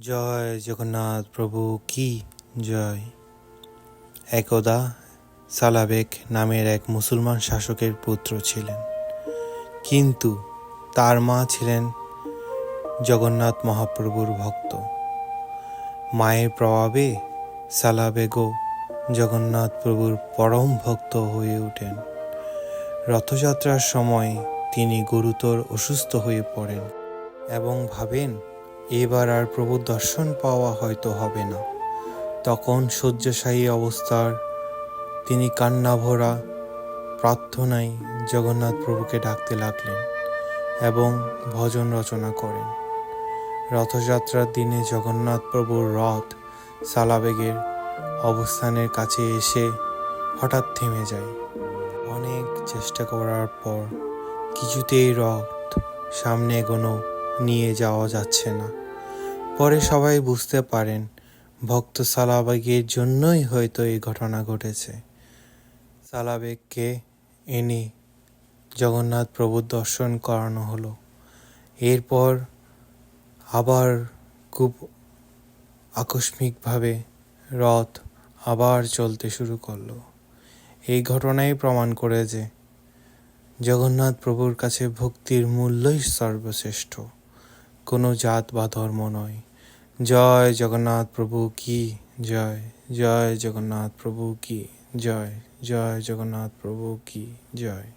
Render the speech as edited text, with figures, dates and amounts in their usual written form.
জয় জগন্নাথ প্রভু কি জয়। একদা সালাবেক নামের এক মুসলমান শাসকের পুত্র ছিলেন, কিন্তু তার মা ছিলেন জগন্নাথ মহাপ্রভুর ভক্ত। মায়ের প্রভাবে সালাবেগও জগন্নাথ প্রভুর পরম ভক্ত হয়ে ওঠেন। রথযাত্রার সময় তিনি গুরুতর অসুস্থ হয়ে পড়েন এবং ভাবেন এবার আর প্রভুর দর্শন পাওয়া হয়তো হবে না। তখন শয্যাশায়ী অবস্থার তিনি কান্নাভরা প্রার্থনায় জগন্নাথ প্রভুকে ডাকতে লাগলেন এবং ভজন রচনা করেন। রথযাত্রার দিনে জগন্নাথ প্রভুর রথ সালাবেগের অবস্থানের কাছে এসে হঠাৎ থেমে যায়। অনেক চেষ্টা করার পর কিছুতেই রথ সামনে এগোনো নিয়ে যাওয়া যাচ্ছে না। পরে সবাই বুঝতে পারেন ভক্ত সালাবেগের জন্যই হয়তো এই ঘটনা ঘটেছে। সালাবেগকে এনে জগন্নাথ প্রভুর দর্শন করানো হলো। এরপর আবার খুব আকস্মিকভাবে রথ আবার চলতে শুরু করলো। এই ঘটনাই প্রমাণ করে যে জগন্নাথ প্রভুর কাছে ভক্তির মূল্যই সর্বশ্রেষ্ঠ, কোনো জাত বা ধর্ম নয়। জয় জগন্নাথ প্রভু কি জয়। জয় জগন্নাথ প্রভু কি জয়। জয় জগন্নাথ প্রভু কি জয়।